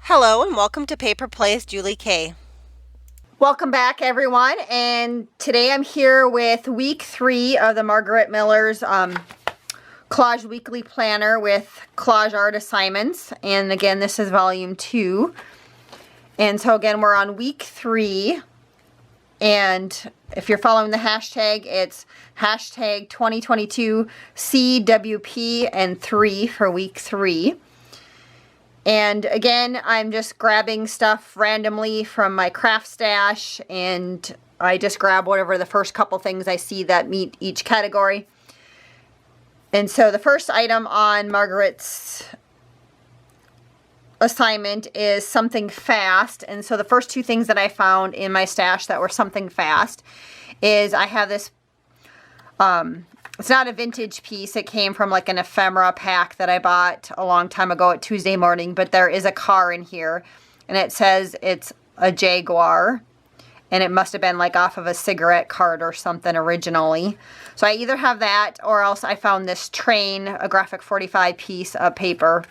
Hello and welcome to Paper Plays Julie K. Welcome back, everyone, and today I'm here with week 3 of the Margarete Miller's Collage Weekly Planner with collage art assignments. And again, this is volume 2. And so again, we're on week 3. And if you're following the hashtag, it's hashtag 2022 CWP and 3 for week 3. And again, I'm just grabbing stuff randomly from my craft stash, and I just grab whatever the first couple things I see that meet each category. And so the first item on Margaret's assignment is something fast. And so the first two things that I found in my stash that were something fast is I have this, it's not a vintage piece. It came from like an ephemera pack that I bought a long time ago at Tuesday Morning, but there is a car in here and it says it's a Jaguar, and it must have been like off of a cigarette card or something originally. So I either have that or else I found this train, a graphic 45 piece of paper,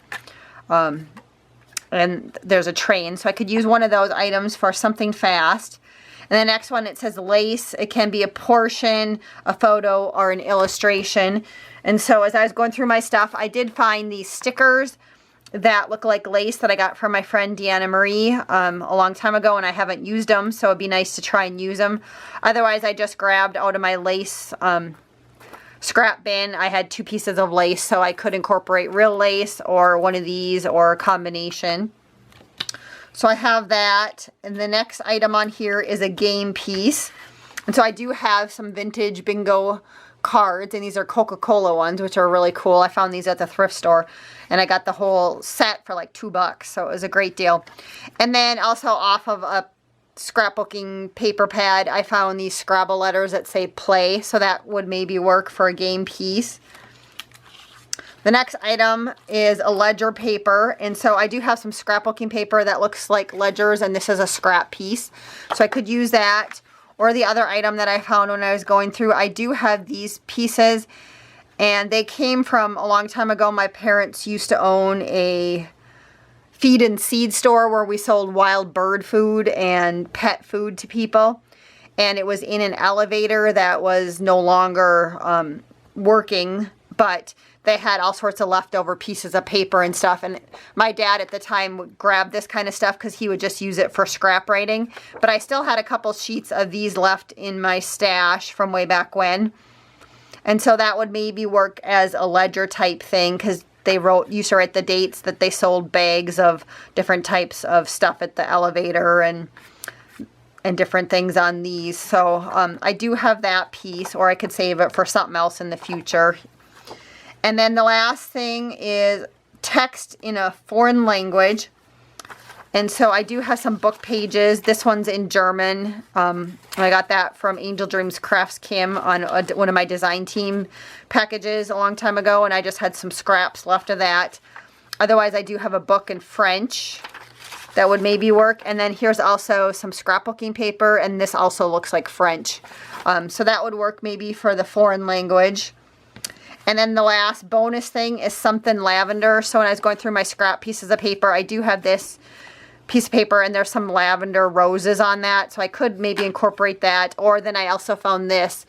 and there's a train, so I could use one of those items for something fast. And the next one, it says lace. It can be a portion, a photo, or an illustration. And so as I was going through my stuff, I did find these stickers that look like lace that I got from my friend Deanna Marie a long time ago, and I haven't used them, so it'd be nice to try and use them. Otherwise, I just grabbed out of my lace scrap bin. I had 2 pieces of lace, so I could incorporate real lace or one of these or a combination. So I have that, and the next item on here is a game piece. And so I do have some vintage bingo cards, and these are Coca-Cola ones, which are really cool. I found these at the thrift store, and I got the whole set for like $2, so it was a great deal. And then also off of a scrapbooking paper pad, I found these Scrabble letters that say play, so that would maybe work for a game piece. The next item is a ledger paper, and so I do have some scrapbooking paper that looks like ledgers, and this is a scrap piece, so I could use that. Or the other item that I found when I was going through, I do have these pieces, and they came from a long time ago. My parents used to own a feed and seed store where we sold wild bird food and pet food to people, and it was in an elevator that was no longer working, but they had all sorts of leftover pieces of paper and stuff, and my dad at the time would grab this kind of stuff because he would just use it for scrap writing. But I still had a couple sheets of these left in my stash from way back when, and so that would maybe work as a ledger type thing because they used to write the dates that they sold bags of different types of stuff at the elevator and different things on these. So I do have that piece, or I could save it for something else in the future. And then the last thing is text in a foreign language. And so I do have some book pages. This one's in German. I got that from Angel Dreams Crafts Kim on one of my design team packages a long time ago, and I just had some scraps left of that. Otherwise, I do have a book in French that would maybe work. And then here's also some scrapbooking paper, and this also looks like French. So that would work maybe for the foreign language. And then the last bonus thing is something lavender. So when I was going through my scrap pieces of paper, I do have this piece of paper, and there's some lavender roses on that. So I could maybe incorporate that. Or then I also found this,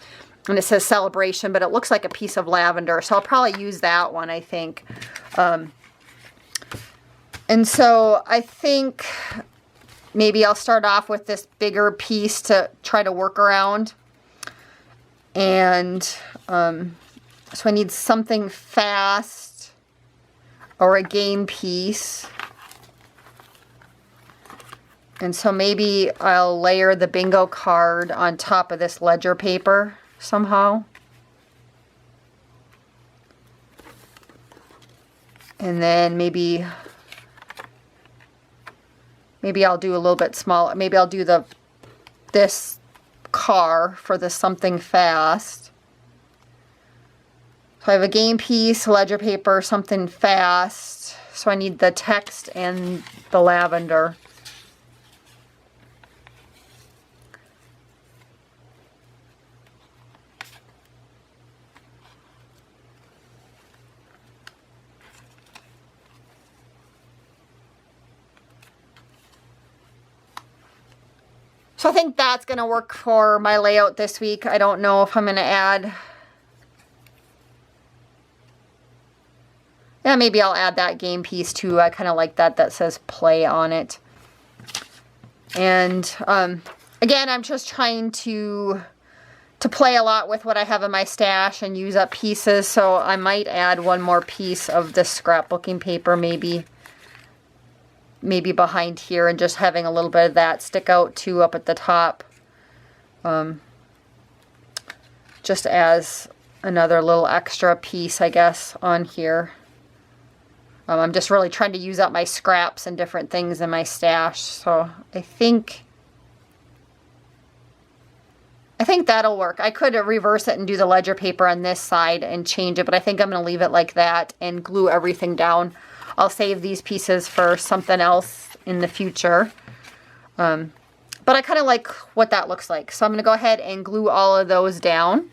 and it says celebration, but it looks like a piece of lavender. So I'll probably use that one, I think. And so I think maybe I'll start off with this bigger piece to try to work around. And so I need something fast or a game piece. And so maybe I'll layer the bingo card on top of this ledger paper somehow. And then maybe I'll do a little bit smaller. Maybe I'll do this car for the something fast. So I have a game piece, ledger paper, something fast. So I need the text and the lavender. So I think that's going to work for my layout this week. I don't know if I'm going to add... Yeah, maybe I'll add that game piece too. I kind of like that says play on it. And again, I'm just trying to play a lot with what I have in my stash and use up pieces. So I might add one more piece of this scrapbooking paper, maybe behind here, and just having a little bit of that stick out too up at the top. Just as another little extra piece, I guess, on here. I'm just really trying to use up my scraps and different things in my stash. So I think that'll work. I could reverse it and do the ledger paper on this side and change it, but I think I'm going to leave it like that and glue everything down. I'll save these pieces for something else in the future. But I kind of like what that looks like. So I'm going to go ahead and glue all of those down.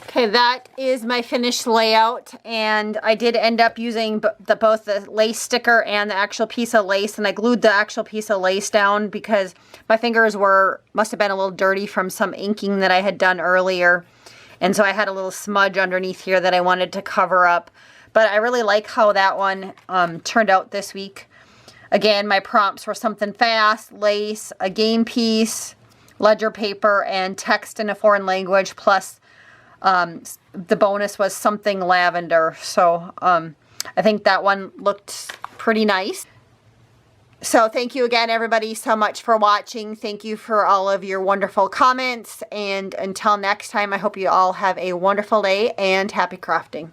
Okay, that is my finished layout, and I did end up using both the lace sticker and the actual piece of lace, and I glued the actual piece of lace down because my fingers must have been a little dirty from some inking that I had done earlier, and so I had a little smudge underneath here that I wanted to cover up. But I really like how that one turned out this week. Again, my prompts were something fast, lace, a game piece, ledger paper, and text in a foreign language, plus the bonus was something lavender. So I think that one looked pretty nice. So thank you again, everybody, so much for watching. Thank you for all of your wonderful comments. And until next time, I hope you all have a wonderful day and happy crafting.